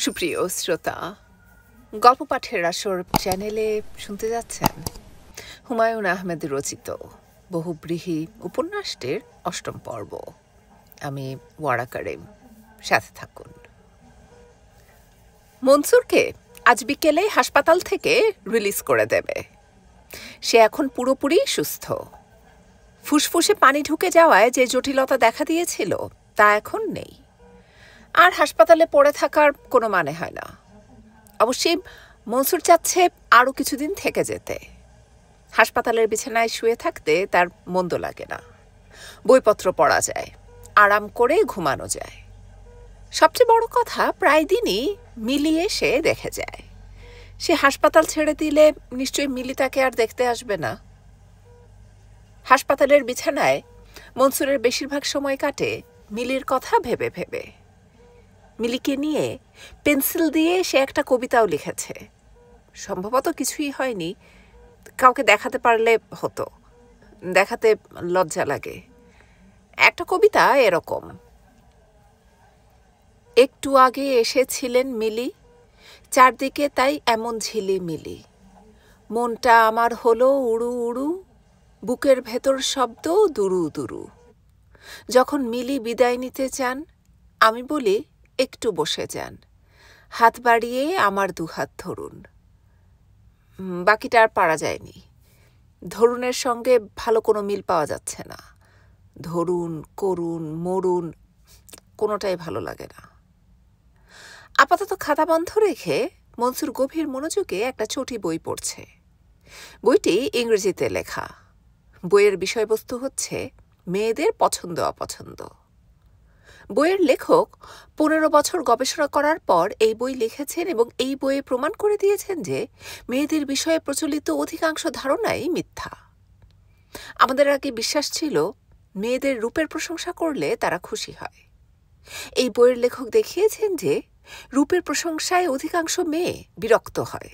সুপ্রিয় শ্রোতা, গল্প পাঠের আসর চ্যানেলে শুনতে যাচ্ছেন হুমায়ুন আহমেদ রচিত বহুব্রীহি উপন্যাসটির ৮ম পর্ব। আমি ওয়ারা কারিম, সাথে থাকুন। মনসুরকে আজ বিকেলে হাসপাতাল থেকে রিলিজ করে দেবে। সে এখন পুরোপুরি সুস্থ। ফুসফুসে পানি ঢুকে যাওয়ায় যে জটিলতা দেখা দিয়েছিল তা এখন নেই। আর হাসপাতালে পড়ে থাকার কোনো মানে হয় না। অবশ্যই মনসুর চাচ্ছে আরও কিছুদিন থেকে যেতে। হাসপাতালের বিছানায় শুয়ে থাকতে তার মন্দ লাগে না। বইপত্র পড়া যায়, আরাম করে ঘুমানো যায়। সবচেয়ে বড় কথা, প্রায় দিনই মিলি এসে দেখে যায়। সে হাসপাতাল ছেড়ে দিলে নিশ্চয়ই মিলি তাকে আর দেখতে আসবে না। হাসপাতালের বিছানায় মনসুরের বেশিরভাগ সময় কাটে মিলির কথা ভেবে ভেবে। মিলিকে নিয়ে পেন্সিল দিয়ে সে একটা কবিতাও লিখেছে। সম্ভবত কিছুই হয়নি, কাউকে দেখাতে পারলে হতো। দেখাতে লজ্জা লাগে। একটা কবিতা এরকম: একটু আগে এসেছিলেন মিলি, চারদিকে তাই এমন ঝিলিমিলি। মনটা আমার হলো উড়ু উড়ু, বুকের ভেতর শব্দ দুরু দুরু। যখন মিলি বিদায় নিতে চান, আমি বলি একটু বসে যান, হাত বাড়িয়ে আমার দুহাত ধরুন। বাকিটা আর পারা যায়নি। ধরুনের সঙ্গে ভালো কোনো মিল পাওয়া যাচ্ছে না। ধরুন, করুন, মরুন, কোনোটাই ভালো লাগে না। আপাতত খাতা বন্ধ রেখে মনসুর গভীর মনোযোগে একটা চটি বই পড়ছে। বইটি ইংরেজিতে লেখা। বইয়ের বিষয়বস্তু হচ্ছে মেয়েদের পছন্দ অপছন্দ। বইয়ের লেখক 15 বছর গবেষণা করার পর এই বই লিখেছেন এবং এই বইয়ে প্রমাণ করে দিয়েছেন যে মেয়েদের বিষয়ে প্রচলিত অধিকাংশ ধারণাই মিথ্যা। আমাদের আগে বিশ্বাস ছিল মেয়েদের রূপের প্রশংসা করলে তারা খুশি হয়। এই বইয়ের লেখক দেখিয়েছেন যে রূপের প্রশংসায় অধিকাংশ মেয়ে বিরক্ত হয়।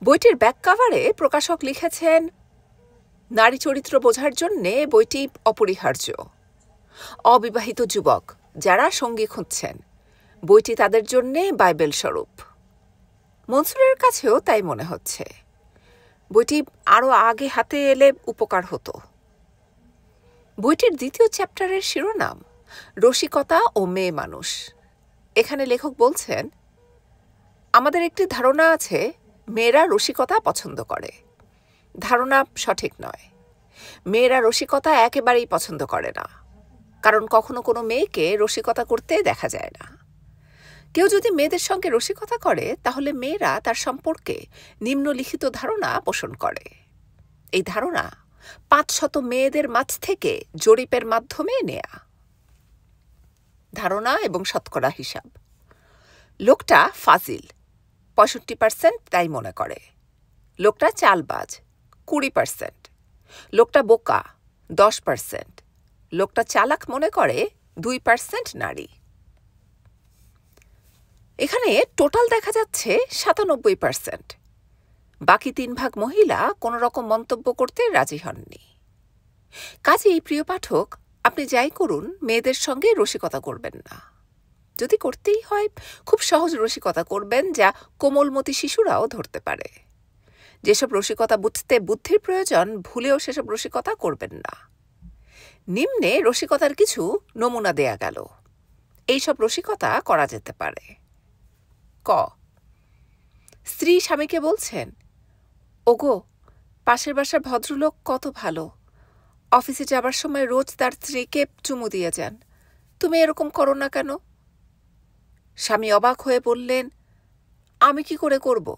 বইটির ব্যাক কাভারে প্রকাশক লিখেছেন, নারী চরিত্র বোঝার জন্যে বইটি অপরিহার্য। অবিবাহিত যুবক যারা সঙ্গী খুঁজছেন, বইটি তাদের জন্যে বাইবেল স্বরূপ। মনসুরের কাছেও তাই মনে হচ্ছে। বইটি আরও আগে হাতে এলে উপকার হতো। বইটির 2য় চ্যাপ্টারের শিরোনাম রসিকতা ও মেয়ে মানুষ। এখানে লেখক বলছেন, আমাদের একটি ধারণা আছে মেয়েরা রসিকতা পছন্দ করে। ধারণা সঠিক নয়। মেয়েরা রসিকতা একেবারেই পছন্দ করে না, কারণ কখনো কোনো মেয়েকে রসিকতা করতে দেখা যায় না। কেউ যদি মেয়েদের সঙ্গে রসিকতা করে, তাহলে মেয়েরা তার সম্পর্কে নিম্নলিখিত ধারণা পোষণ করে। এই ধারণা 500 মেয়েদের মাঝ থেকে জরিপের মাধ্যমে নেয়া। ধারণা এবং শতকরা হিসাব: লোকটা ফাজিল, 65% তাই মনে করে। লোকটা চালবাজ, 20%। লোকটা বোকা, 10%। লোকটা চালাক মনে করে 2% নারী। এখানে টোটাল দেখা যাচ্ছে 97%। বাকি 3 ভাগ মহিলা কোনো রকম মন্তব্য করতে রাজি হননি। কাজেই প্রিয় পাঠক, আপনি যাই করুন, মেয়েদের সঙ্গে রসিকতা করবেন না। যদি করতেই হয়, খুব সহজ রসিকতা করবেন যা কোমলমতি শিশুরাও ধরতে পারে। যেসব রসিকতা বুঝতে বুদ্ধির প্রয়োজন, ভুলেও সেসব রসিকতা করবেন না। নিম্নে রসিকতার কিছু নমুনা দেয়া গেল। এইসব রসিকতা করা যেতে পারে: ক, স্ত্রী স্বামীকে বলছেন, ওগো, পাশের বাসার ভদ্রলোক কত ভালো, অফিসে যাবার সময় রোজ তার স্ত্রীকে চুমু দিয়ে যান, তুমি এরকম করো না কেন? স্বামী অবাক হয়ে বললেন, আমি কি করে করব?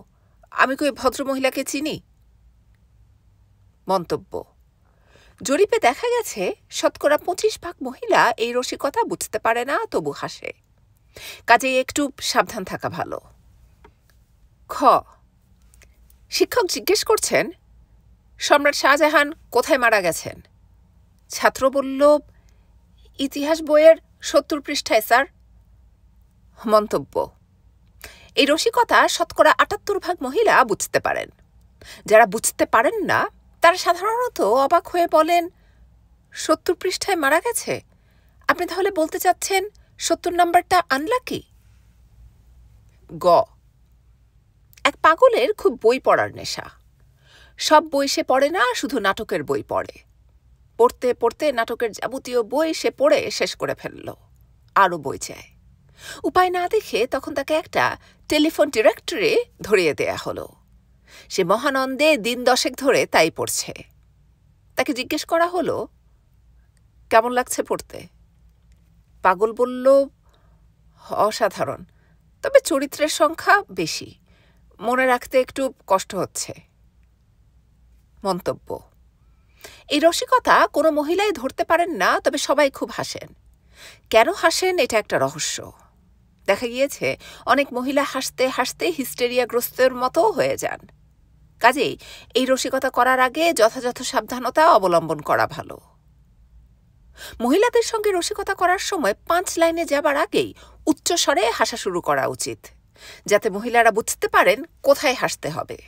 আমি কি ওই ভদ্রমহিলাকে চিনি? মন্তব্য: জরিপে দেখা গেছে 25% ভাগ মহিলা এই রসিকতা বুঝতে পারে না, তবু হাসে। কাজেই একটু সাবধান থাকা ভালো। খ, শিক্ষক জিজ্ঞেস করছেন, সম্রাট শাহজাহান কোথায় মারা গেছেন? ছাত্র বলল, ইতিহাস বইয়ের 70 পৃষ্ঠায় স্যার। মন্তব্য: এই রসিকতা 78% ভাগ মহিলা বুঝতে পারেন। যারা বুঝতে পারেন না, তারা সাধারণত অবাক হয়ে বলেন, 70 পৃষ্ঠায় মারা গেছে? আপনি তাহলে বলতে চাচ্ছেন 70 নাম্বারটা আনলাকি? গ, এক পাগলের খুব বই পড়ার নেশা। সব বই সে পড়ে না, শুধু নাটকের বই পড়ে। পড়তে পড়তে নাটকের যাবতীয় বই সে পড়ে শেষ করে ফেলল। আরও বই চায়। উপায় না দেখে তখন তাকে একটা টেলিফোন ডিরেক্টরি ধরিয়ে দেয়া হলো। সে মহানন্দে দিন 10 ধরে তাই পড়ছে। তাকে জিজ্ঞেস করা হলো, কেমন লাগছে পড়তে? পাগল বলল, অসাধারণ, তবে চরিত্রের সংখ্যা বেশি, মনে রাখতে একটু কষ্ট হচ্ছে। মন্তব্য: এই রসিকতা কোনো মহিলাই ধরতে পারেন না, তবে সবাই খুব হাসেন। কেন হাসেন এটা একটা রহস্য। দেখা গিয়েছে অনেক মহিলা হাসতে হাসতে হিস্টেরিয়াগ্রস্তের মতো হয়ে যান। কাজেই এই রসিকতা করার আগে যথাযথ সাবধানতা অবলম্বন করা ভালো। মহিলাদের সঙ্গে রসিকতা করার সময় 5 লাইনে যাবার আগেই উচ্চস্বরে হাসা শুরু করা উচিত, যাতে মহিলারা বুঝতে পারেন কোথায় হাসতে হবে।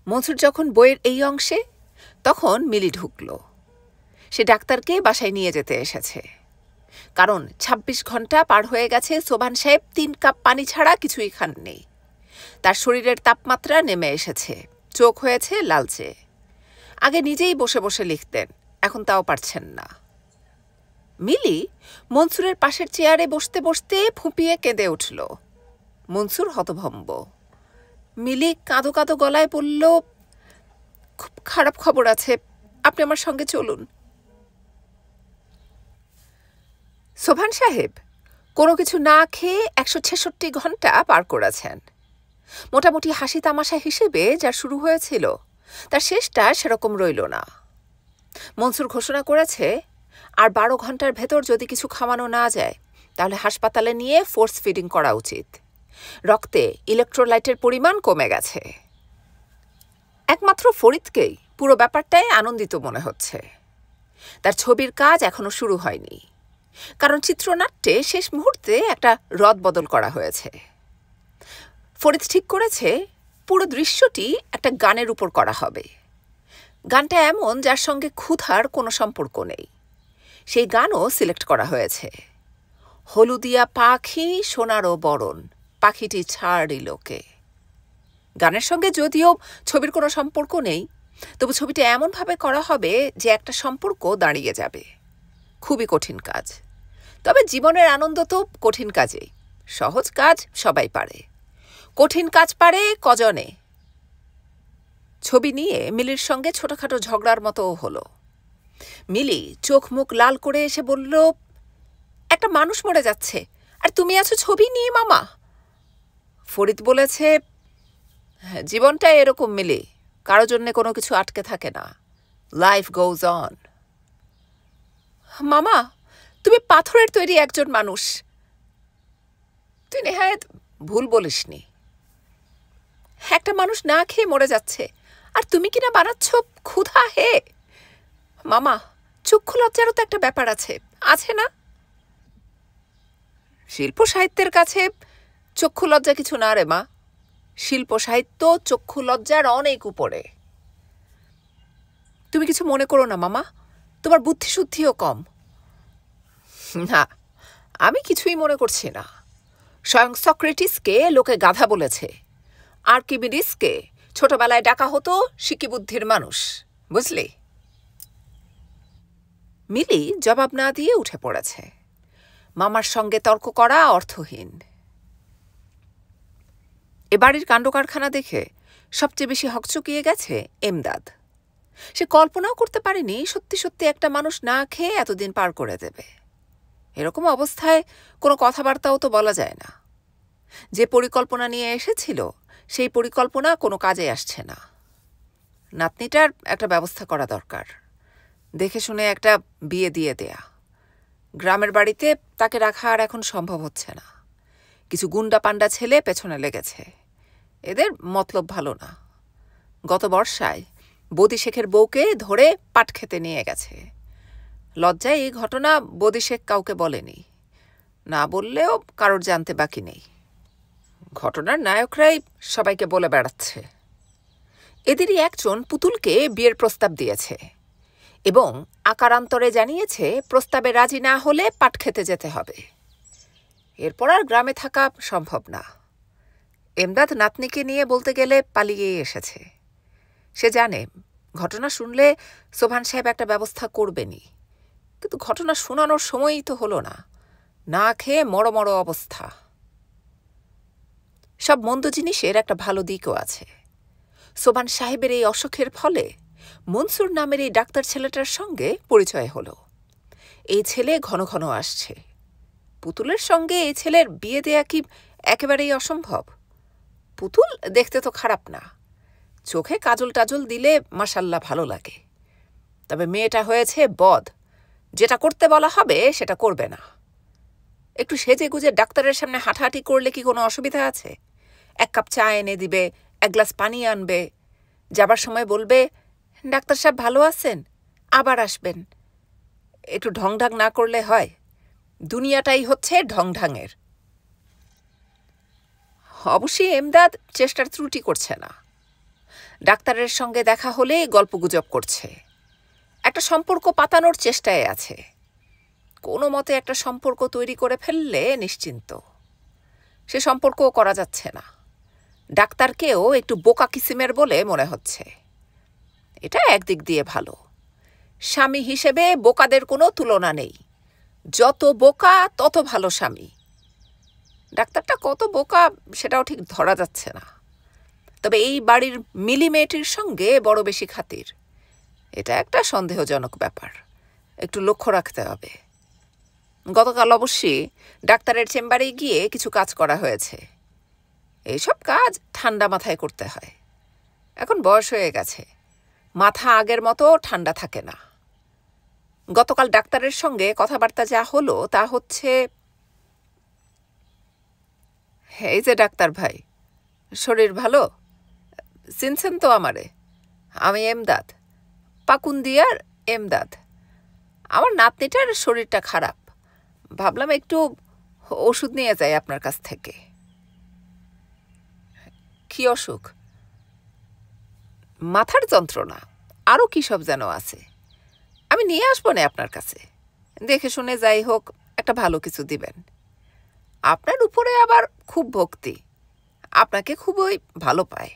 মনসুর যখন বইয়ের এই অংশে, তখন মিলি ঢুকল। সে ডাক্তারকে বাসায় নিয়ে যেতে এসেছে, কারণ 26 ঘন্টা পার হয়ে গেছে সোবান সাহেব 3 কাপ পানি ছাড়া কিছুই খাননি। তার শরীরের তাপমাত্রা নেমে এসেছে, চোখ হয়েছে লালচে। আগে নিজেই বসে বসে লিখতেন, এখন তাও পারছেন না। মিলি মনসুরের পাশের চেয়ারে বসতে বসতে ফুঁপিয়ে কেঁদে উঠল। মনসুর হতভম্ব। মিলি কাঁদো কাঁদো গলায় বলল, খুব খারাপ খবর আছে, আপনি আমার সঙ্গে চলুন। সোভান সাহেব কোনো কিছু না খেয়ে 166 ঘন্টা পার করেছেন। মোটামুটি হাসি তামাশা হিসেবে যা শুরু হয়েছিল তার শেষটা সেরকম রইল না। মনসুর ঘোষণা করেছে, আর 12 ঘন্টার ভেতর যদি কিছু খাওয়ানো না যায় তাহলে হাসপাতালে নিয়ে ফোর্স ফিডিং করা উচিত। রক্তে ইলেকট্রোলাইটের পরিমাণ কমে গেছে। একমাত্র ফরিদকেই পুরো ব্যাপারটায় আনন্দিত মনে হচ্ছে। তার ছবির কাজ এখনো শুরু হয়নি, কারণ চিত্রনাট্যে শেষ মুহূর্তে একটা রদবদল করা হয়েছে। ফরিদ ঠিক করেছে পুরো দৃশ্যটি একটা গানের উপর করা হবে। গানটা এমন যার সঙ্গে ক্ষুধার কোনো সম্পর্ক নেই। সেই গানও সিলেক্ট করা হয়েছে। হলুদিয়া পাখি সোনারও বরণ, পাখিটি ছাড়িলোকে। গানের সঙ্গে যদিও ছবির কোনো সম্পর্ক নেই, তবু ছবিটা এমনভাবে করা হবে যে একটা সম্পর্ক দাঁড়িয়ে যাবে। খুবই কঠিন কাজ, তবে জীবনের আনন্দ তো কঠিন কাজেই। সহজ কাজ সবাই পারে, কঠিন কাজ পারে কজনে। ছবি নিয়ে মিলির সঙ্গে ছোটখাটো ঝগড়ার মতো হলো। মিলি চোখ মুখ লাল করে এসে বলল, একটা মানুষ মরে যাচ্ছে আর তুমি আছো ছবি নিয়ে মামা। ফরিদ বলেছে, জীবনটা এরকম মিলি, কারো জন্যে কোনো কিছু আটকে থাকে না। Life goes on. মামা, তুমি পাথরের তৈরি একজন মানুষ। তুই নেহায়েত ভুল বলিসনি। একটা মানুষ না খেয়ে মরে যাচ্ছে, আর তুমি কিনা বানাচ্ছ ক্ষুধা হে। মামা, চক্ষু লজ্জারও তো একটা ব্যাপার আছে, আছে না? শিল্প সাহিত্যের কাছে চক্ষু লজ্জা কিছু না রে মা। শিল্প সাহিত্য চক্ষু লজ্জার অনেক উপরে। তুমি কিছু মনে করো না মামা, তোমার বুদ্ধিশুদ্ধিও কম। না, আমি কিছুই মনে করছি না। স্বয়ং সক্রেটিসকে লোকে গাধা বলেছে, আর্কিমিডিসকে ছোটবেলায় ডাকা হতো সিকি বুদ্ধির মানুষ, বুঝলি? মিলি জবাব না দিয়ে উঠে পড়েছে। মামার সঙ্গে তর্ক করা অর্থহীন। এ বাড়ির কাণ্ডকারখানা দেখে সবচেয়ে বেশি হকচকিয়ে গেছে এমদাদ। সে কল্পনাও করতে পারেনি সত্যি সত্যি একটা মানুষ না খেয়ে এতদিন পার করে দেবে। এরকম অবস্থায় কোনো কথাবার্তাও তো বলা যায় না। যে পরিকল্পনা নিয়ে এসেছিল সেই পরিকল্পনা কোনো কাজে আসছে না। নাতনিটার একটা ব্যবস্থা করা দরকার। দেখে শুনে একটা বিয়ে দিয়ে দেয়া। গ্রামের বাড়িতে তাকে রাখা আর এখন সম্ভব হচ্ছে না। কিছু গুন্ডা পান্ডা ছেলে পেছনে লেগেছে। এদের মতলব ভালো না। গত বর্ষায় বদি শেখের বউকে ধরে পাট খেতে নিয়ে গেছে। লজ্জায় এই ঘটনা বদি শেখ কাউকে বলেনি, না বললেও কারোর জানতে বাকি নেই। ঘটনার নায়করাই সবাইকে বলে বেড়াচ্ছে। এদেরই একজন পুতুলকে বিয়ের প্রস্তাব দিয়েছে এবং আকারান্তরে জানিয়েছে প্রস্তাবে রাজি না হলে পাট খেতে যেতে হবে। এরপর আর গ্রামে থাকা সম্ভব না। এমদাদ নাতনিকে নিয়ে বলতে গেলে পালিয়েই এসেছে। সে জানে ঘটনা শুনলে সোবহান সাহেব একটা ব্যবস্থা করবেনই, কিন্তু ঘটনা শোনানোর সময়ই তো হলো না। না খেয়ে মড়ো মড়ো অবস্থা। সব মন্দ জিনিসের একটা ভালো দিকও আছে। সোবহান সাহেবের এই অসুখের ফলে মনসুর নামের এই ডাক্তার ছেলেটার সঙ্গে পরিচয় হলো। এই ছেলে ঘন ঘন আসছে। পুতুলের সঙ্গে এই ছেলের বিয়ে দেয়া কি একেবারেই অসম্ভব? পুতুল দেখতে তো খারাপ না, চোখে কাজল টাজল দিলে মাশাল্লাহ ভালো লাগে। তবে মেয়েটা হয়েছে বদ, যেটা করতে বলা হবে সেটা করবে না। একটু সেজে গুজে ডাক্তারের সামনে হাঁটাহাঁটি করলে কি কোনো অসুবিধা আছে? এক কাপ চা এনে দিবে, এক গ্লাস পানি আনবে, যাবার সময় বলবে ডাক্তার সাহেব ভালো আছেন, আবার আসবেন। একটু ঢংঢাং না করলে হয়? দুনিয়াটাই হচ্ছে ঢংঢাঙের। অবশ্যই এমদাদ চেষ্টার ত্রুটি করছে না। ডাক্তারের সঙ্গে দেখা হলে গল্পগুজব করছে, একটা সম্পর্ক পাতানোর চেষ্টায় আছে। কোনো মতে একটা সম্পর্ক তৈরি করে ফেললে নিশ্চিন্ত। সে সম্পর্কও করা যাচ্ছে না। ডাক্তারকেও একটু বোকা কিসিমের বলে মনে হচ্ছে। এটা একদিক দিয়ে ভালো। স্বামী হিসেবে বোকাদের কোনো তুলনা নেই। যত বোকা তত ভালো স্বামী। ডাক্তারটা কত বোকা সেটাও ঠিক ধরা যাচ্ছে না। তবে এই বাড়ির মিলি মেয়েটির সঙ্গে বড় বেশি খাতির, এটা একটা সন্দেহজনক ব্যাপার। একটু লক্ষ্য রাখতে হবে। গতকাল অবশ্যই ডাক্তারের চেম্বারে গিয়ে কিছু কাজ করা হয়েছে। এইসব কাজ ঠান্ডা মাথায় করতে হয়। এখন বয়স হয়ে গেছে, মাথা আগের মতো ঠান্ডা থাকে না। গতকাল ডাক্তারের সঙ্গে কথাবার্তা যা হলো তা হচ্ছে, এই যে ডাক্তার ভাই, শরীর ভালো? চিনছেন তো আমারে? আমি এমদাদ, পাকুন্দিয়ার এমদাদ। আমার নাতনিটার শরীরটা খারাপ, ভাবলাম একটু ওষুধ নিয়ে যাই আপনার কাছ থেকে। কি অসুখ? মাথার যন্ত্রণা, আরও কী সব যেন আছে। আমি নিয়ে আসবো না আপনার কাছে, দেখে শুনে যাই হোক একটা ভালো কিছু দিবেন। আপনার উপরে আবার খুব ভক্তি, আপনাকে খুবই ভালো পায়।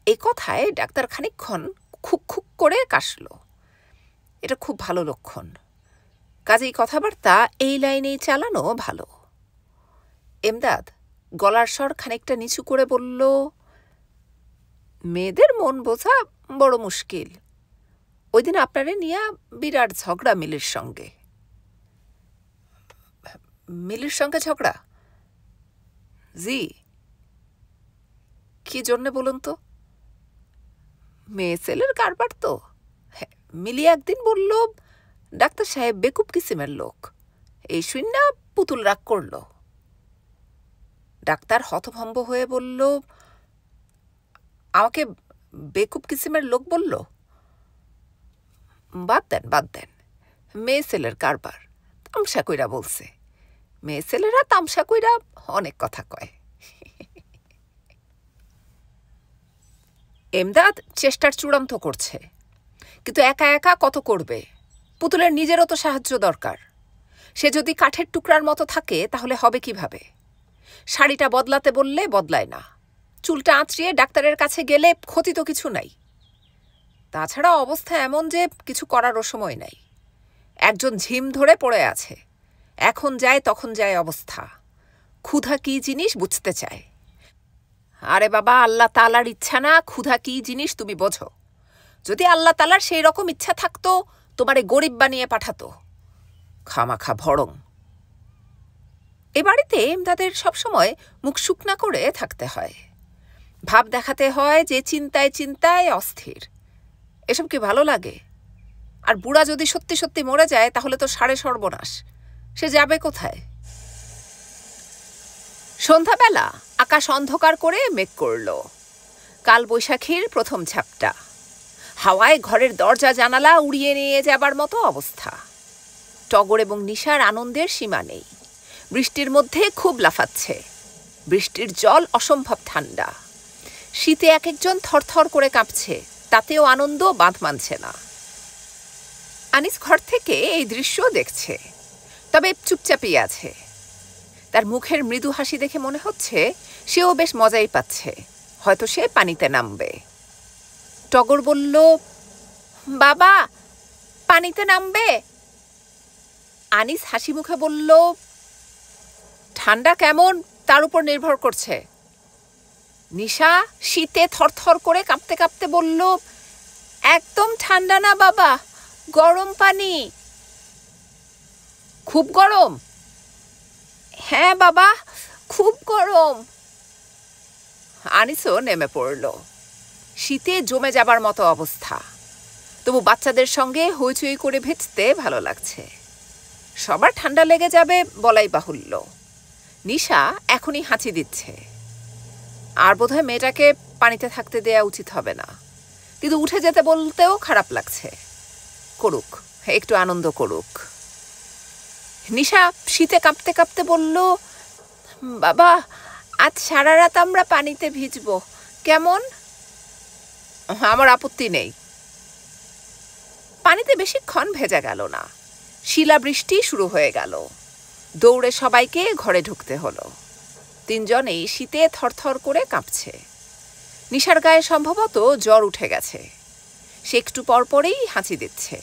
এই কথায় ডাক্তার খানিকক্ষণ খুক খুক করে কাশল। এটা খুব ভালো লক্ষণ। কাজেই কথাবার্তা এই লাইনেই চালানো ভালো। এমদাদ গলার স্বর খানিকটা নিচু করে বলল, মেয়েদের মন বোঝা বড় মুশকিল। ওই দিন আপনারে নিয়া বিরাট ঝগড়া মিলির সঙ্গে। মিলির সঙ্গে ঝগড়া? জি। কি জন্যে বলুন তো? মেয়ে ছেলের কারবার তো। মিলি একদিন বলল ডাক্তার সাহেব বেকুব কিসিমের লোক। এই শুন না পুতুল রাগ করল। ডাক্তার হতভম্ব হয়ে বলল, আমাকে বেকুব কিসিমের লোক বলল? বাদ দেন বাদ দেন, মেয়ে ছেলের কারবার, তামসা কইরা বলছে। মেয়ে ছেলেরা তামসা কইরা অনেক কথা কয়। এমদাদ চেষ্টার চূড়ান্ত করছে, কিন্তু একা একা কত করবে? পুতুলের নিজেরও তো সাহায্য দরকার। সে যদি কাঠের টুকরার মতো থাকে তাহলে হবে কিভাবে? শাড়িটা বদলাতে বললে বদলায় না, চুলটা আঁচড়িয়ে ডাক্তারের কাছে গেলে ক্ষতি তো কিছু নাই। তাছাড়া অবস্থা এমন যে কিছু করারও সময় নাই। একজন ঝিম ধরে পড়ে আছে, এখন যায় তখন যায় অবস্থা। ক্ষুধা কি জিনিস বুঝতে চায়। আরে বাবা, আল্লাহ তাআলার ইচ্ছা না ক্ষুধা কি জিনিস তুমি বোঝো? যদি আল্লাহ তাআলার সেই রকম ইচ্ছা থাকতো তোমারে গরিব বানিয়ে পাঠাতো। খামাখা ভড়ং। এ বাড়িতে এমদাদের সবসময় মুখ শুকনা করে থাকতে হয়, ভাব দেখাতে হয় যে চিন্তায় চিন্তায় অস্থির। এসব কি ভালো লাগে? আর বুড়া যদি সত্যি সত্যি মরে যায় তাহলে তো সাড়ে সর্বনাশ। সে যাবে কোথায়? সন্ধ্যাবেলা আকাশ অন্ধকার করে মেঘ করল। কাল বৈশাখীর প্রথম ঝাপটা। হাওয়ায় ঘরের দরজা জানালা উড়িয়ে নিয়ে যাবার মতো অবস্থা। টগর এবং নিশার আনন্দের সীমা নেই। বৃষ্টির মধ্যে খুব লাফাচ্ছে। বৃষ্টির জল অসম্ভব ঠান্ডা। শীতে এক একজন থরথর করে কাঁপছে, তাতেও আনন্দ বাঁধ মানছে না। আনিস ঘর থেকে এই দৃশ্য দেখছে, তবে চুপচাপই আছে। তার মুখের মৃদু হাসি দেখে মনে হচ্ছে সেও বেশ মজাই পাচ্ছে, হয়তো সে পানিতে নামবে। টগর বলল, বাবা পানিতে নামবে? আনিস হাসি মুখে বলল, ঠান্ডা কেমন তার উপর নির্ভর করছে। নিশা শীতে থরথর করে কাঁপতে কাঁপতে বলল, একদম ঠান্ডা না বাবা, গরম পানি। খুব গরম? হ্যাঁ বাবা, খুব গরম। আনিসও নেমে পড়ল। শীতে জমে যাবার মতো অবস্থা, তবু বাচ্চাদের সঙ্গে হইচই করে ভিজতে ভালো লাগছে। সবার ঠান্ডা লেগে যাবে বলাই বাহুল্য। নিশা এখনই হাঁচি দিচ্ছে, আর বোধহয় মেয়েটাকে পানিতে থাকতে দেয়া উচিত হবে না, কিন্তু উঠে যেতে বলতেও খারাপ লাগছে। করুক, একটু আনন্দ করুক। নিশা শীতে কাঁপতে কাঁপতে বলল, বাবা আজ সারা রাত আমরা পানিতে ভিজব, কেমন? আমার আপত্তি নেই। পানিতে বেশিক্ষণ ভেজা গেল না, শিলাবৃষ্টি শুরু হয়ে গেল। দৌড়ে সবাইকে ঘরে ঢুকতে হলো। তিনজনেই শীতে থরথর করে কাঁপছে। নিশার গায়ে সম্ভবত জ্বর উঠে গেছে, সে একটু পরপরেই হাঁচি দিচ্ছে।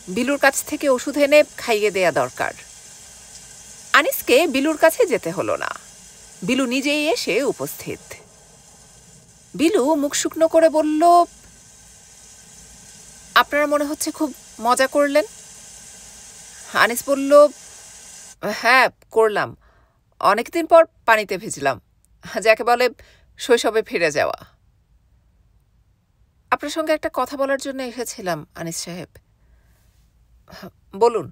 বিলুর কাছ থেকে ওষুধ এনে খাইয়ে দেয়া দরকার। আনিসকে বিলুর কাছে যেতে হলো না, বিলু নিজেই এসে উপস্থিত। বিলু মুখ শুকনো করে বলল, আপনারা মনে হচ্ছে খুব মজা করলেন। আনিস বলল, হ্যাঁ করলাম, অনেকদিন পর পানিতে ভিজলাম, যাকে বলে শৈশবে ফিরে যাওয়া। আপনার সঙ্গে একটা কথা বলার জন্য এসেছিলাম আনিস সাহেব। বলুন।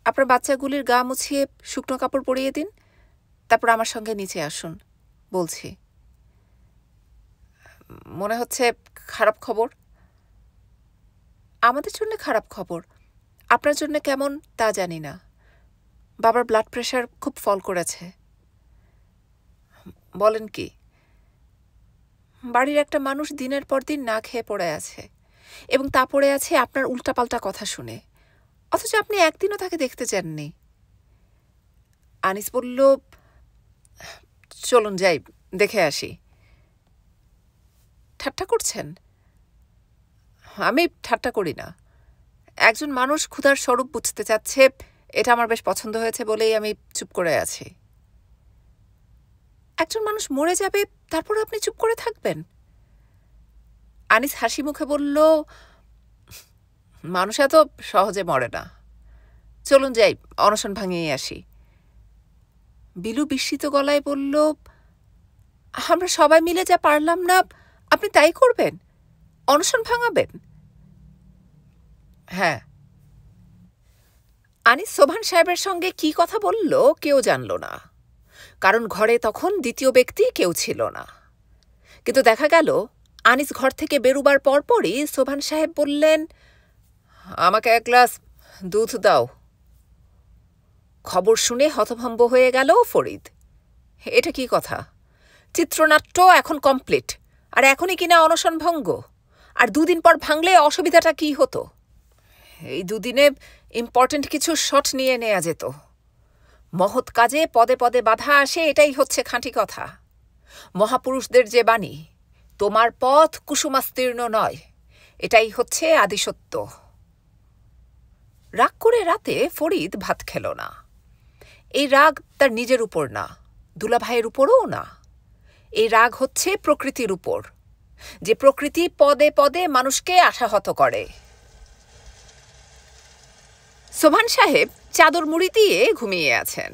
আপনার বাচ্চাগুলির গা মুছিয়ে শুকনো কাপড় পরিয়ে দিন, তারপর আমার সঙ্গে নিচে আসুন, বলছি। মনে হচ্ছে খারাপ খবর। আমাদের জন্য খারাপ খবর, আপনার জন্য কেমন তা জানি না। বাবার ব্লাড প্রেশার খুব ফল করেছে। বলেন কি? বাড়ির একটা মানুষ দিনের পর দিন না খেয়ে পড়ে আছে, এবং তা পড়ে আছে আপনার উল্টাপাল্টা কথা শুনে, অথচ আপনি একদিনও তাকে দেখতে চাননি। আনিস বলল, চলুন যাই, দেখে আসি। ঠাট্টা করছেন? আমি ঠাট্টা করি না। একজন মানুষ ক্ষুধার স্বরূপ বুঝতে চাচ্ছে, এটা আমার বেশ পছন্দ হয়েছে বলেই আমি চুপ করে আছি। একজন মানুষ মরে যাবে, তারপর আপনি চুপ করে থাকবেন? আনিস হাসি মুখে বলল, মানুষ এত সহজে মরে না। চলুন যাই, অনশন ভাঙিয়ে আসি। বিলু বিস্মিত গলায় বলল, আমরা সবাই মিলে যা পারলাম না আপনি তাই করবেন? অনশন ভাঙাবেন? হ্যাঁ। আনিস সোভান সাহেবের সঙ্গে কি কথা বলল কেউ জানল না, কারণ ঘরে তখন দ্বিতীয় ব্যক্তি কেউ ছিল না। কিন্তু দেখা গেল আনিস ঘর থেকে বেরুবার পরপরই সোভান সাহেব বললেন, আমাকে এক গ্লাস দুধ দাও। খবর শুনে হতভম্ব হয়ে গেল ফরিদ। এটা কি কথা? চিত্রনাট্য এখন কমপ্লিট, আর এখনই কিনা অনশন ভঙ্গ? আর দুদিন পর ভাঙলে অসুবিধাটা কি হতো? এই দুদিনে ইম্পর্টেন্ট কিছু শট নিয়ে নেওয়া যেত। মহৎ কাজে পদে পদে বাধা আসে, এটাই হচ্ছে খাঁটি কথা। মহাপুরুষদের যে বাণী, তোমার পথ কুসুমাস্তীর্ণ নয়, এটাই হচ্ছে আদিসত্য। রাগ করে রাতে ফরিদ ভাত খেল না। এই রাগ তার নিজের উপর না, দুলাভাইয়ের উপরও না। এই রাগ হচ্ছে প্রকৃতির উপর, যে প্রকৃতি পদে পদে মানুষকে আশাহত করে। সোভান সাহেব চাদর মুড়ি দিয়ে ঘুমিয়ে আছেন।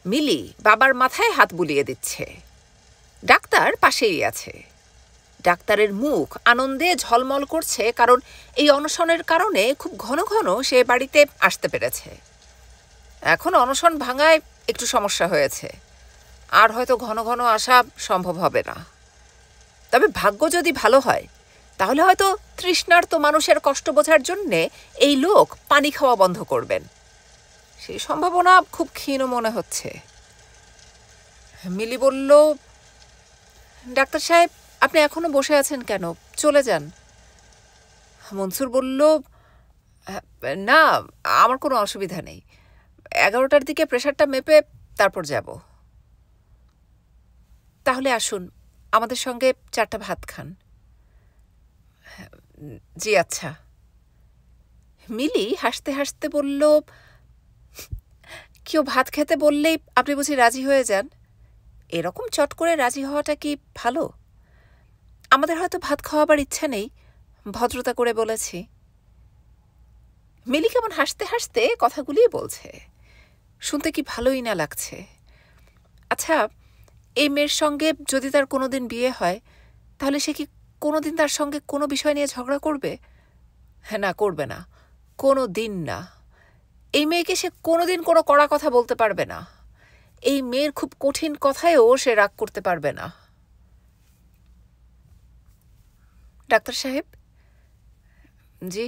মিলি বাবার মাথায় হাত বুলিয়ে দিচ্ছে। ডাক্তার পাশেই আছে। ডাক্তারের মুখ আনন্দে ঝলমল করছে, কারণ এই অনশনের কারণে খুব ঘন ঘন সে বাড়িতে আসতে পেরেছে। এখন অনশন ভাঙায় একটু সমস্যা হয়েছে, আর হয়তো ঘন ঘন আসা সম্ভব হবে না। তবে ভাগ্য যদি ভালো হয়, তাহলে হয়তো তৃষ্ণার্ত মানুষের কষ্ট বোঝার জন্যে এই লোক পানি খাওয়া বন্ধ করবেন। সেই সম্ভাবনা খুব ক্ষীণ মনে হচ্ছে। মিলি বলল, ডাক্তার সাহেব আপনি এখনো বসে আছেন কেন? চলে যান। মনসুর বলল, না আমার কোনো অসুবিধা নেই, 11টার দিকে প্রেশারটা মেপে তারপর যাব। তাহলে আসুন, আমাদের সঙ্গে 4টা ভাত খান। জি আচ্ছা। মিলি হাসতে হাসতে বলল, কেউ ভাত খেতে বললেই আপনি বুঝি রাজি হয়ে যান? এরকম চট করে রাজি হওয়াটা কি ভালো? আমাদের হয়তো ভাত খাওয়াবার ইচ্ছা নেই, ভদ্রতা করে বলেছি। মিলি কেমন হাসতে হাসতে কথাগুলি বলছে, শুনতে কি ভালোই না লাগছে। আচ্ছা, এই মেয়ের সঙ্গে যদি তার কোনোদিন বিয়ে হয়, তাহলে সে কি কোনোদিন তার সঙ্গে কোনো বিষয় নিয়ে ঝগড়া করবে? হ্যাঁ, না, করবে না, কোনো দিন না। এই মেয়েকে সে কোনোদিন কোনো কড়া কথা বলতে পারবে না। এই মেয়ের খুব কঠিন কথায়ও সে রাগ করতে পারবে না। ডাক্তার সাহেব। জি।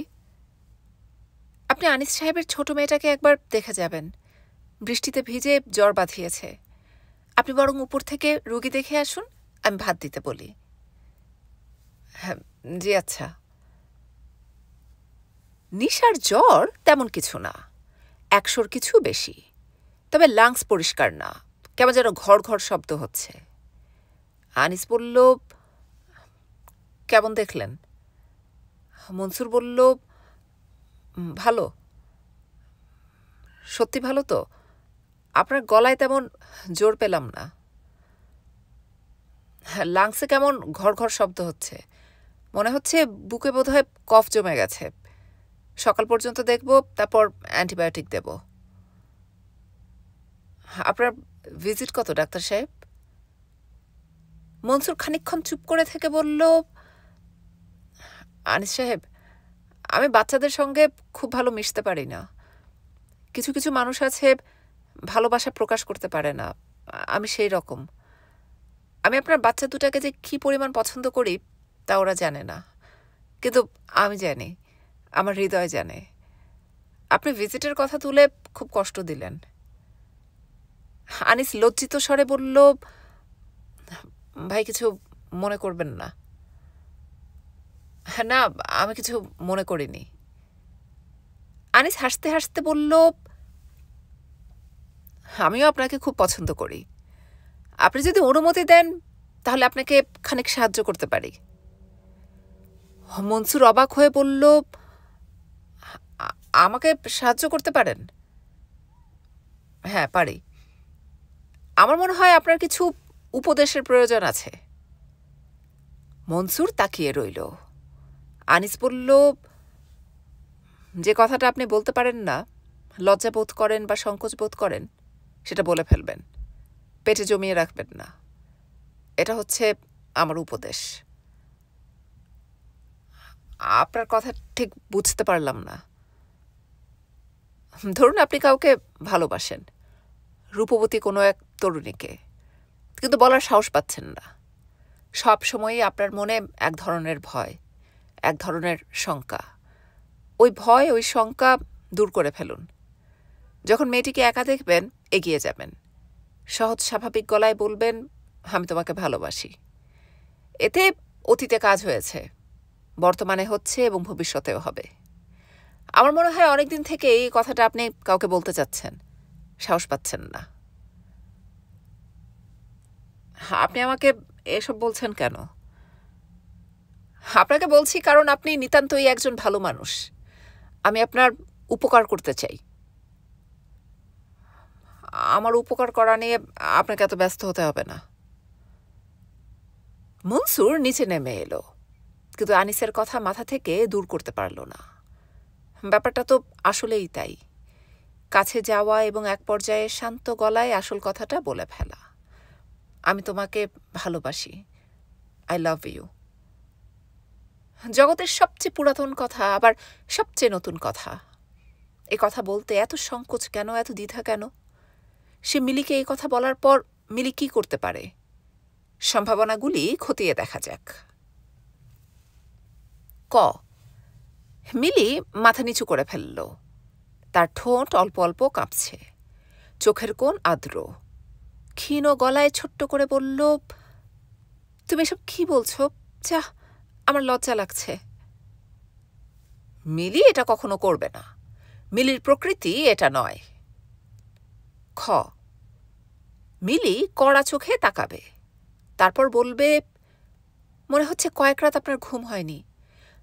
আপনি আনিস সাহেবের ছোট মেয়েটাকে একবার দেখে যাবেন। বৃষ্টিতে ভিজে জ্বর বাঁধিয়েছে। আপনি বরং উপর থেকে রুগী দেখে আসুন, আমি ভাত দিতে বলি। হ্যাঁ, জি আচ্ছা। নিশার জ্বর তেমন কিছু না, 100-র কিছু বেশি, তবে লাংস পরিষ্কার না, কেমন যেন ঘর ঘর শব্দ হচ্ছে। আনিস বলল, কেমন দেখলেন? মনসুর বলল, ভালো। সত্যি ভালো তো? আপনার গলায় তেমন জোর পেলাম না। লাংসে কেমন ঘর ঘর শব্দ হচ্ছে, মনে হচ্ছে বুকে বোধহয় কফ জমে গেছে। সকাল পর্যন্ত দেখব, তারপর অ্যান্টিবায়োটিক দেব। আপনার ভিজিট কত ডাক্তার সাহেব? মনসুর খানিকক্ষণ চুপ করে থেকে বলল, আনিস সাহেব, আমি বাচ্চাদের সঙ্গে খুব ভালো মিশতে পারি না। কিছু কিছু মানুষ আছে ভালোবাসা প্রকাশ করতে পারে না, আমি সেই রকম। আমি আপনার বাচ্চা দুটাকে যে কি পরিমাণ পছন্দ করি তা ওরা জানে না, কিন্তু আমি জানি, আমার হৃদয় জানে। আপনি ভিজিটের কথা তুলে খুব কষ্ট দিলেন। আনিস লজ্জিত স্বরে বলল, ভাই কিছু মনে করবেন না। না, আমি কিছু মনে করিনি। আনিস হাসতে হাসতে বলল, আমিও আপনাকে খুব পছন্দ করি। আপনি যদি অনুমতি দেন তাহলে আপনাকে খানিক সাহায্য করতে পারি। মনসুর অবাক হয়ে বলল, আমাকে সাহায্য করতে পারেন? হ্যাঁ, পারি। আমার মনে হয় আপনার কিছু উপদেশের প্রয়োজন আছে। মনসুর তাকিয়ে রইল। আনিস বলল, যে কথাটা আপনি বলতে পারেন না, লজ্জা বোধ করেন বা সংকোচ বোধ করেন, সেটা বলে ফেলবেন, পেটে জমিয়ে রাখবেন না। এটা হচ্ছে আমার উপদেশ। আপনার কথা ঠিক বুঝতে পারলাম না। ধরুন আপনি কাউকে ভালোবাসেন, রূপবতী কোনো এক তরুণীকে, কিন্তু বলার সাহস পাচ্ছেন না। সব সময়ই আপনার মনে এক ধরনের ভয়, এক ধরনের শঙ্কা। ওই ভয়, ওই শঙ্কা দূর করে ফেলুন। যখন মেয়েটিকে একা দেখবেন, এগিয়ে যাবেন, সহজ স্বাভাবিক গলায় বলবেন, আমি তোমাকে ভালোবাসি। এতে অতীতে কাজ হয়েছে, বর্তমানে হচ্ছে এবং ভবিষ্যতেও হবে। আমার মনে হয় অনেকদিন থেকে এই কথাটা আপনি কাউকে বলতে চাচ্ছেন, সাহস পাচ্ছেন না। আপনি আমাকে এসব বলছেন কেন? আপনাকে বলছি কারণ আপনি নিতান্তই একজন ভালো মানুষ। আমি আপনার উপকার করতে চাই। আমার উপকার করা নিয়ে আপনাকে এত ব্যস্ত হতে হবে না। মনসুর নিচে নেমে এলো, কিন্তু আনিসের কথা মাথা থেকে দূর করতে পারল না। ব্যাপারটা তো আসলেই তাই, কাছে যাওয়া এবং এক পর্যায়ে শান্ত গলায় আসল কথাটা বলে ফেলা। আমি তোমাকে ভালোবাসি, আই লাভ ইউ। জগতের সবচেয়ে পুরাতন কথা, আবার সবচেয়ে নতুন কথা। এ কথা বলতে এত সংকোচ কেন, এত দ্বিধা কেন? সে মিলিকে এই কথা বলার পর মিলি কি করতে পারে? সম্ভাবনাগুলি খতিয়ে দেখা যাক। ক। মিলি মাথা নিচু করে ফেলল, তার ঠোঁট অল্প অল্প কাঁপছে, চোখের কোণ আর্দ্র। ক্ষীণ গলায় ছোট্ট করে বলল, তুমি এসব কি বলছো? যা, আমার লজ্জা লাগছে। মিলি এটা কখনো করবে না, মিলির প্রকৃতি এটা নয়। খ, মিলি কড়া চোখে তাকাবে, তারপর বলবে, মনে হচ্ছে কয়েক রাত আপনার ঘুম হয়নি,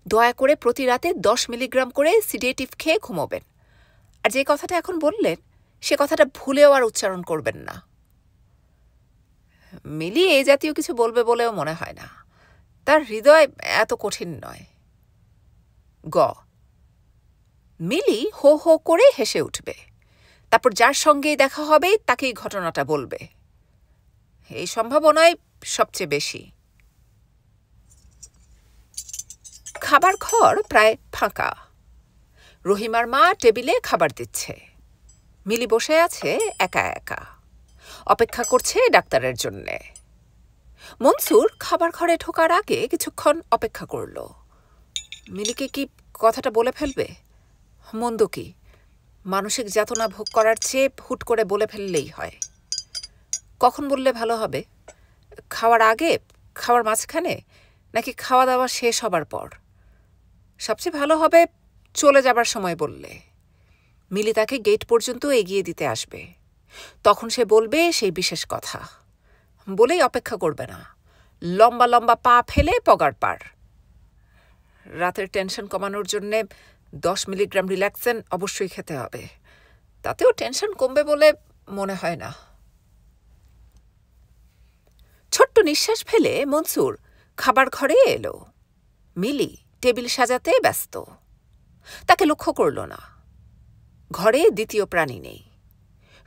দয়া করে প্রতি রাতে 10 মিলিগ্রাম করে সিডেটিভ খেয়ে ঘুমোবেন, আর যে কথাটা এখন বললেন সে কথাটা ভুলেও আর উচ্চারণ করবেন না। মিলি এই জাতীয় কিছু বলবে বলেও মনে হয় না, তার হৃদয় এত কঠিন নয়। গ, মিলি হো হো করে হেসে উঠবে, তারপর যার সঙ্গেই দেখা হবে তাকেই ঘটনাটা বলবে। এই সম্ভাবনাই সবচেয়ে বেশি। খাবার ঘর প্রায় ফাঁকা। রহিমার মা টেবিলে খাবার দিচ্ছে, মিলি বসে আছে একা একা, অপেক্ষা করছে ডাক্তারের জন্যে। মনসুর খাবার ঘরে ঢোকার আগে কিছুক্ষণ অপেক্ষা করল। মিলিকে কি কথাটা বলে ফেলবে? মন্দ কি, মানসিক যাতনা ভোগ করার চেয়ে হুট করে বলে ফেললেই হয়। কখন বললে ভালো হবে? খাওয়ার আগে, খাওয়ার মাঝখানে, নাকি খাওয়া দাওয়া শেষ হবার পর? সবচেয়ে ভালো হবে চলে যাবার সময় বললে। মিলি তাকে গেট পর্যন্ত এগিয়ে দিতে আসবে, তখন সে বলবে সেই বিশেষ কথা। বলেই অপেক্ষা করবে না, লম্বা লম্বা পা ফেলে পগার পার। রাতের টেনশন কমানোর জন্যে 10 মিলিগ্রাম রিল্যাক্সেন অবশ্যই খেতে হবে, তাতেও টেনশন কমবে বলে মনে হয় না। ছোট্ট নিঃশ্বাস ফেলে মনসুর খাবার ঘরে এলো। মিলি টেবিল সাজাতে ব্যস্ত, তাকে লক্ষ্য করল না। ঘরে দ্বিতীয় প্রাণী নেই।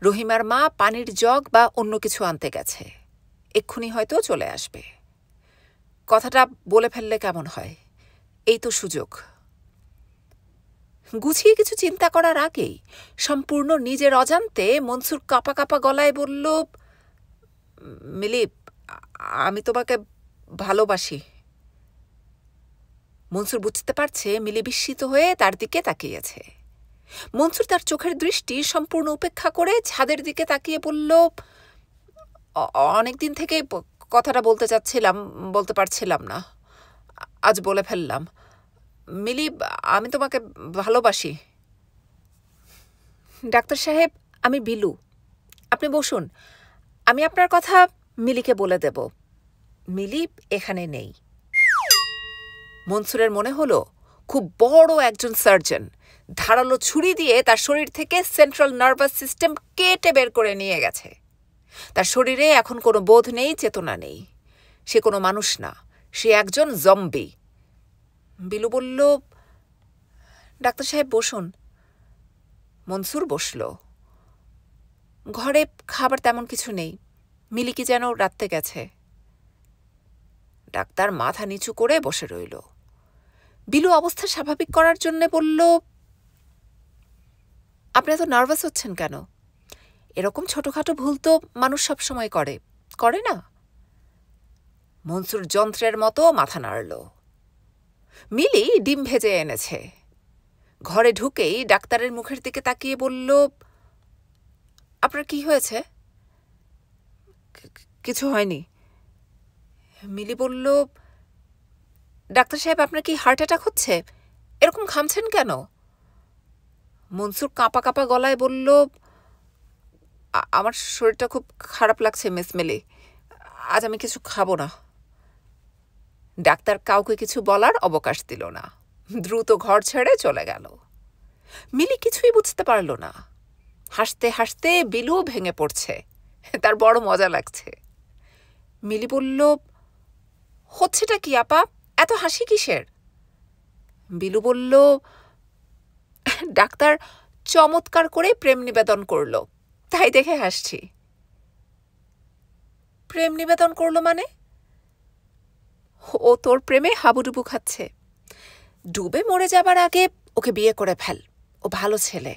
রহিমার মা পানির জগ বা অন্য কিছু আনতে গেছে, এক্ষুনি হয়তো চলে আসবে। কথাটা বলে ফেললে কেমন হয়? এই তো সুযোগ। গুছিয়ে কিছু চিন্তা করার আগেই সম্পূর্ণ নিজের অজান্তে মনসুর কাঁপা কাঁপা গলায় বলল, মিলি, আমি তোমাকে ভালোবাসি। মনসুর বুঝতে পারছে মিলি বিস্মিত হয়ে তার দিকে তাকিয়েছে। মনসুর তার চোখের দৃষ্টি সম্পূর্ণ উপেক্ষা করে ছাদের দিকে তাকিয়ে বলল, অনেকদিন থেকে কথাটা বলতে চাচ্ছিলাম, বলতে পারছিলাম না, আজ বলে ফেললাম। মিলি, আমি তোমাকে ভালোবাসি। ডাক্তার সাহেব, আমি বিলু, আপনি বসুন, আমি আপনার কথা মিলিকে বলে দেব। মিলি এখানে নেই। মনসুরের মনে হলো খুব বড় একজন সার্জন ধারালো ছুরি দিয়ে তার শরীর থেকে সেন্ট্রাল নার্ভাস সিস্টেম কেটে বের করে নিয়ে গেছে। তার শরীরে এখন কোনো বোধ নেই, চেতনা নেই। সে কোনো মানুষ না, সে একজন জম্বি। বিলু বলল, ডাক্তার সাহেব বসুন। মনসুর বসল। ঘরে খাবার তেমন কিছু নেই, মিলি কি যেন রাত্রে গেছে। ডাক্তার মাথা নিচু করে বসে রইল। বিলু অবস্থা স্বাভাবিক করার জন্য বলল, আপনি এত নার্ভাস হচ্ছেন কেন? এরকম ছোটখাটো ভুল তো মানুষ সবসময় করে, করে না? মনসুর যন্ত্রের মতো মাথা নাড়ল। মিলি ডিম ভেজে এনেছে। ঘরে ঢুকেই ডাক্তারের মুখের দিকে তাকিয়ে বলল, আপনার কি হয়েছে? কিছু হয়নি। মিলি বলল, ডাক্তার সাহেব, আপনার কি হার্ট অ্যাটাক হচ্ছে? এরকম ঘামছেন কেন? মনসুর কাঁপা কাঁপা গলায় বলল, আমার শরীরটা খুব খারাপ লাগছে মিস মিলি, আজ আমি কিছু খাবো না। ডাক্তার কাউকে কিছু বলার অবকাশ দিল না, দ্রুত ঘর ছেড়ে চলে গেল। মিলি কিছুই বুঝতে পারল না। হাসতে হাসতে বিলু ভেঙে পড়ছে, তার বড় মজা লাগছে। মিলি বলল, হচ্ছেটা কি আপা, এত হাসি কিসের? বিলু বলল, ডাক্তার চমৎকার করে প্রেম নিবেদন করল, তাই দেখে হাসছি। প্রেম নিবেদন করলো মানে? ও তোর প্রেমে হাবুডুবু খাচ্ছে। ডুবে মরে যাবার আগে ওকে বিয়ে করে ফেল, ও ভালো ছেলে।